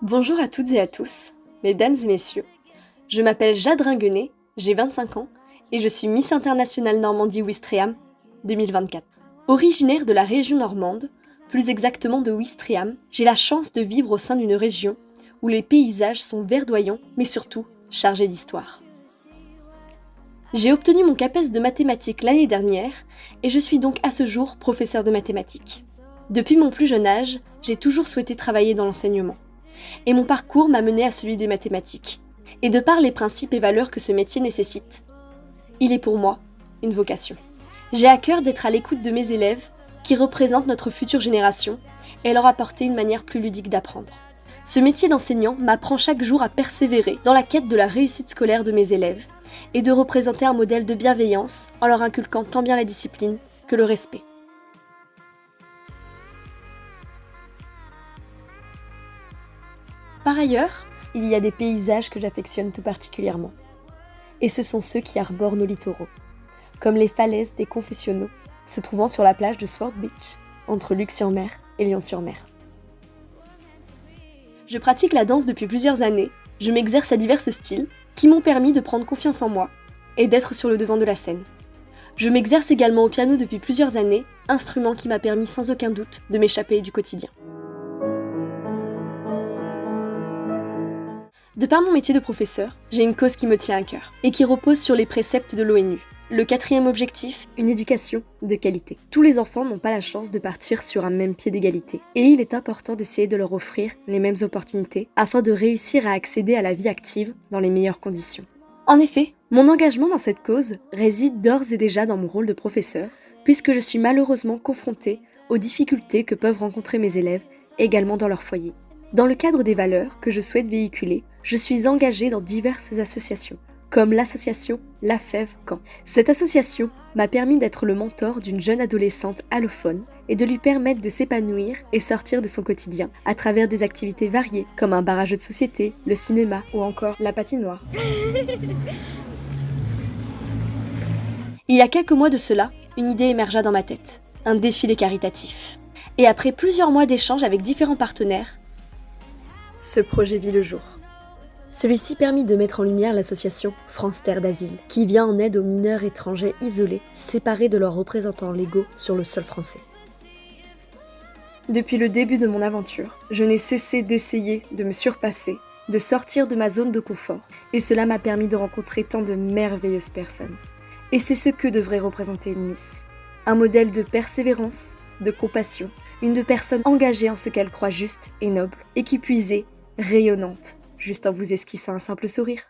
Bonjour à toutes et à tous, mesdames et messieurs. Je m'appelle Jade Ringuenet, j'ai 25 ans et je suis Miss Internationale Normandie-Ouistreham 2024. Originaire de la région normande, plus exactement de Ouistreham, j'ai la chance de vivre au sein d'une région où les paysages sont verdoyants mais surtout chargés d'histoire. J'ai obtenu mon CAPES de mathématiques l'année dernière et je suis donc à ce jour professeur de mathématiques. Depuis mon plus jeune âge, j'ai toujours souhaité travailler dans l'enseignement. Et mon parcours m'a mené à celui des mathématiques. Et de par les principes et valeurs que ce métier nécessite, il est pour moi une vocation. J'ai à cœur d'être à l'écoute de mes élèves, qui représentent notre future génération, et leur apporter une manière plus ludique d'apprendre. Ce métier d'enseignant m'apprend chaque jour à persévérer dans la quête de la réussite scolaire de mes élèves, et de représenter un modèle de bienveillance en leur inculquant tant bien la discipline que le respect. Par ailleurs, il y a des paysages que j'affectionne tout particulièrement. Et ce sont ceux qui arborent nos littoraux, comme les falaises des Confessionnaux, se trouvant sur la plage de Sword Beach, entre Luc-sur-Mer et Lyon-sur-Mer. Je pratique la danse depuis plusieurs années, je m'exerce à divers styles, qui m'ont permis de prendre confiance en moi et d'être sur le devant de la scène. Je m'exerce également au piano depuis plusieurs années, instrument qui m'a permis sans aucun doute de m'échapper du quotidien. De par mon métier de professeur, j'ai une cause qui me tient à cœur et qui repose sur les préceptes de l'ONU. Le 4e objectif, une éducation de qualité. Tous les enfants n'ont pas la chance de partir sur un même pied d'égalité et il est important d'essayer de leur offrir les mêmes opportunités afin de réussir à accéder à la vie active dans les meilleures conditions. En effet, mon engagement dans cette cause réside d'ores et déjà dans mon rôle de professeur puisque je suis malheureusement confrontée aux difficultés que peuvent rencontrer mes élèves également dans leur foyer. Dans le cadre des valeurs que je souhaite véhiculer, je suis engagée dans diverses associations, comme l'association La Fève Caen. Cette association m'a permis d'être le mentor d'une jeune adolescente allophone et de lui permettre de s'épanouir et sortir de son quotidien à travers des activités variées, comme un bar à jeux de société, le cinéma ou encore la patinoire. Il y a quelques mois de cela, une idée émergea dans ma tête, un défilé caritatif. Et après plusieurs mois d'échanges avec différents partenaires, ce projet vit le jour. Celui-ci permit de mettre en lumière l'association France Terre d'Asile, qui vient en aide aux mineurs étrangers isolés, séparés de leurs représentants légaux sur le sol français. Depuis le début de mon aventure, je n'ai cessé d'essayer de me surpasser, de sortir de ma zone de confort, et cela m'a permis de rencontrer tant de merveilleuses personnes. Et c'est ce que devrait représenter une Miss. Un modèle de persévérance, de compassion, une personne engagée en ce qu'elle croit juste et noble, et qui puisait rayonnante, juste en vous esquissant un simple sourire.